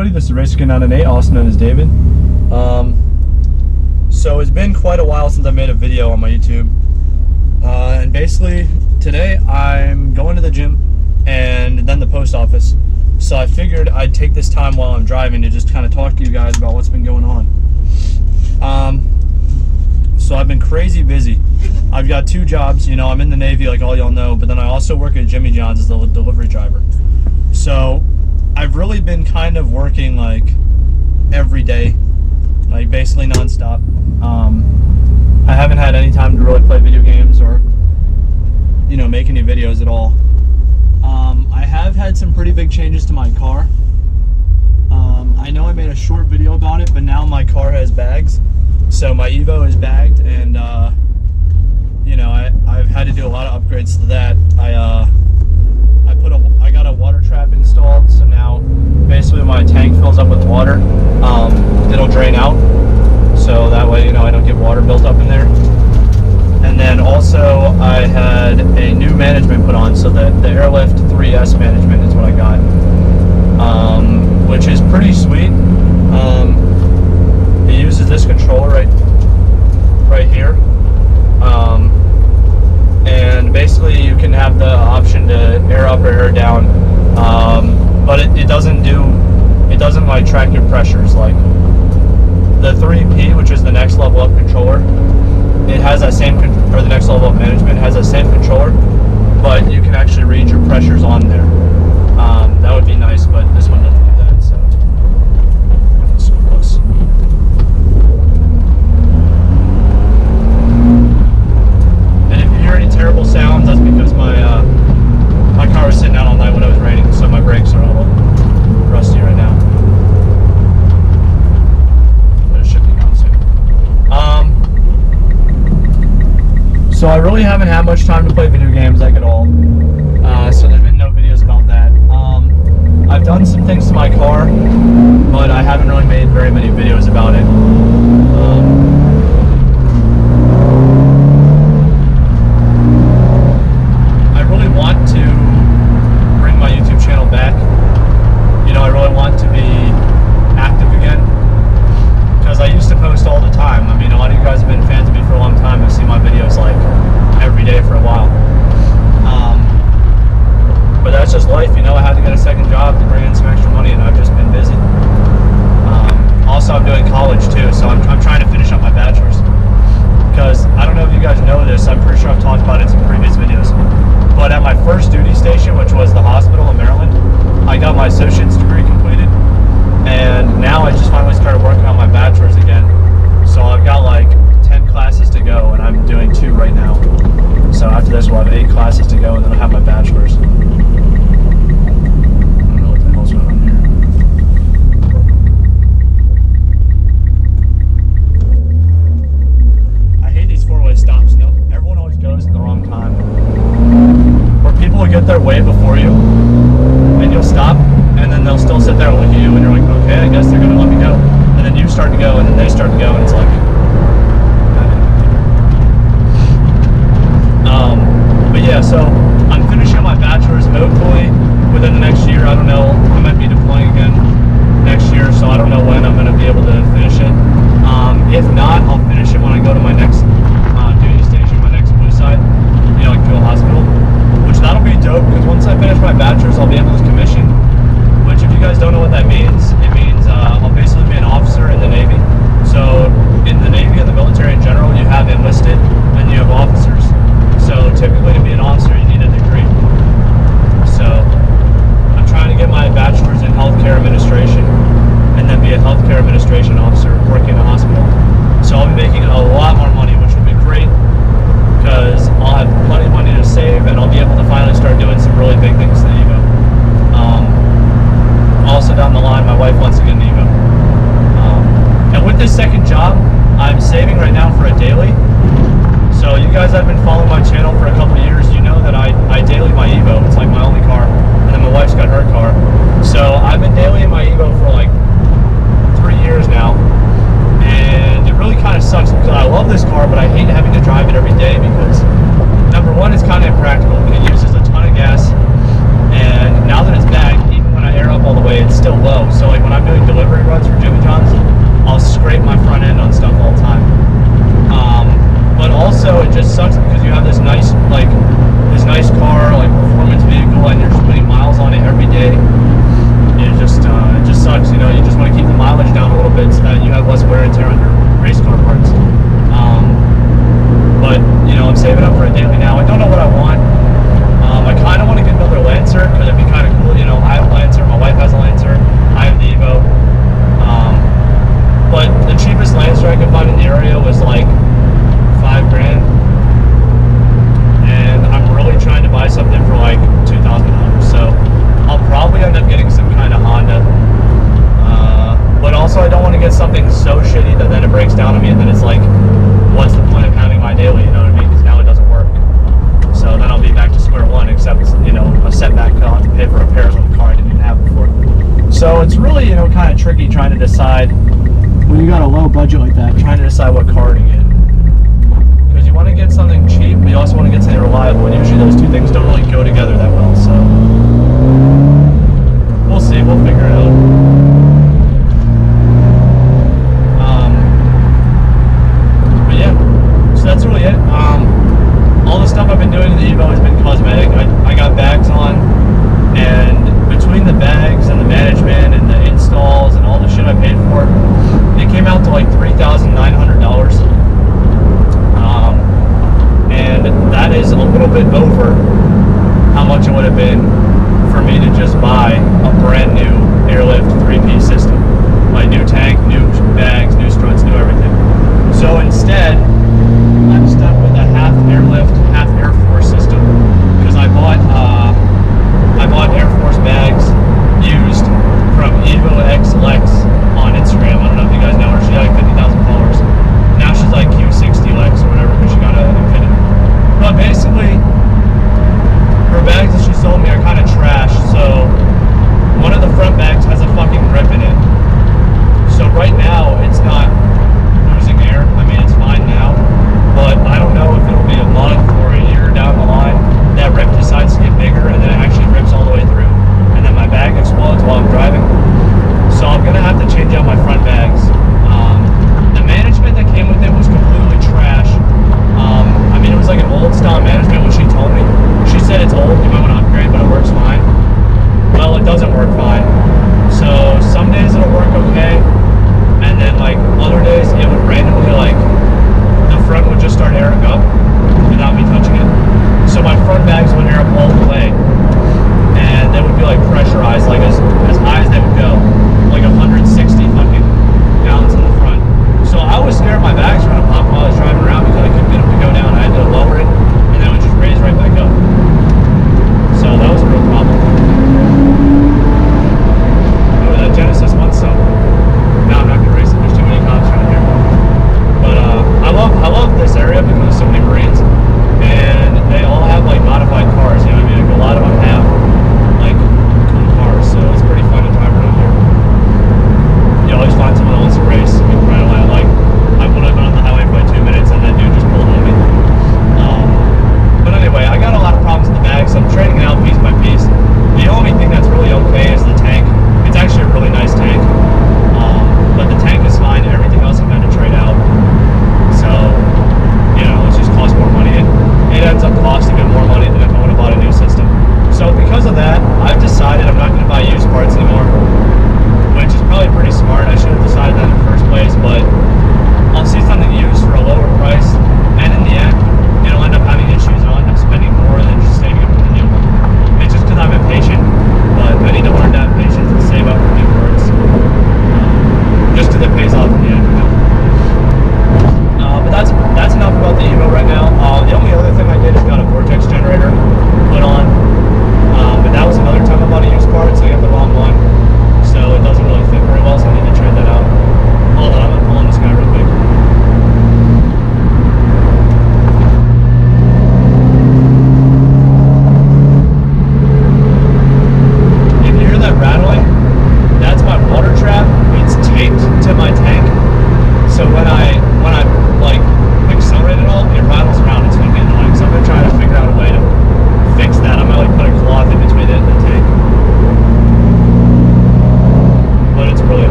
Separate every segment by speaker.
Speaker 1: everybody, this is Racer998, also known as David. So it's been quite a while since I made a video on my YouTube. And basically, today I'm going to the gym and then the post office. So I figured I'd take this time while I'm driving to just kind of talk to you guys about what's been going on. So I've been crazy busy. I've got 2 jobs, you know, I'm in the Navy like all y'all know, but then I also work at Jimmy John's as the delivery driver. So I've really been kind of working like every day, like basically nonstop. I haven't had any time to really play video games or, you know, make any videos at all. I have had some pretty big changes to my car. I know I made a short video about it, but now my car has bags. So my Evo is bagged, and you know, I've had to do a lot of upgrades to that. I got a water trap installed, so now basically when my tank fills up with water, it'll drain out. So that way, you know, I don't get water built up in there. And then also I had a new management put on, so the Airlift 3S management is what I got, which is pretty sweet. It uses this controller right here, and basically you can have the option to air up or air down, but it doesn't like track your pressures like the 3P, which is the next level up controller. It has that same, or the next level of management has that same controller, but you can actually read your pressures on there. That would be nice, but this one doesn't do that, so it's so close. And if you hear any terrible sounds, that's because my car was sitting out all night when it was raining, so my brakes are all rusty right now. But it should be gone soon. So I really haven't had much time to play video games like at all. So there's been no videos about that. I've done some things to my car, but I haven't really made very many videos about it. I really want to bring my YouTube channel back. You know, I really want to be active again, because I used to post all the time. I mean, a lot of you guys have been fans of me for a long time. You've seen my videos like every day for a while. But that's just life, you know. I had to get a second job to bring in some extra money, and I've just been busy. Also, I'm doing college too, so I'm trying to finish up my bachelor's. Because I don't know if you guys know this, I'm pretty sure I've talked about it in some previous videos. But at my first duty station, which was the hospital in Maryland, I got my associate's degree completed, and now I just finally started working on my bachelor's again. So I've got like 10 classes to go, and I'm doing 2 right now. So after this, we'll have 8 classes to go, and then I'll have my bachelor's. I don't know what the hell's going on here. I hate these 4-way stops. No, everyone always goes at the wrong time. Where people will get there way before you, and you'll stop, and then they'll still sit there and look at you, and you're like, okay, I guess they're going to let me go. And then you start to go, and then they start to go, and it's like, but yeah, so I'm finishing my bachelor's hopefully within the next year. I don't know, I might be deploying again next year, so I don't know when I'm going to be able to finish it. If not, I'll finish it when I go to my next duty station, my next blue side, you know, like Field Hospital, which that'll be dope, because once I finish my bachelor's, I'll be able to commission, which if you guys don't know what that means, it means I'll basically be an officer in the Navy. So in the Navy and the military in general, you have enlisted and you have officers. So typically to be an officer, you need a degree. So I'm trying to get my bachelor's in healthcare administration and then be a healthcare administration officer working in a hospital. So I'll be making a lot more money, which will be great, because I'll have plenty of money to save, and I'll be able to finally start doing some really big things to the Evo. Also down the line, my wife wants to get an Evo. And with this second job, I'm saving right now for a daily. So you guys that have been following my channel for a couple of years, you know that I daily my Evo. It's like my only car, and then my wife's got her car. So I've been dailying my Evo for like 3 years now, and it really kind of sucks because I love this car, but I hate having to drive it every day because number one, it's kind of impractical. It uses a ton of gas. tricky trying to decide when you got a low budget like that, trying to decide what car to get. Because you want to get something cheap, but you also want to get something reliable, and usually those two things don't really go together that well. So we'll see. We'll figure it out. But yeah, so that's really it. All the stuff I've been doing in the Evo has been cosmetic. I got bags on, and between the bags and the management and the installs and all the shit I paid for, it came out to like $3,900. And that is a little bit over how much it would have been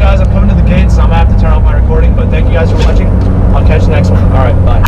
Speaker 1: guys, I'm coming to the gates, so I'm gonna have to turn off my recording. But thank you guys for watching. I'll catch you next one. All right, bye.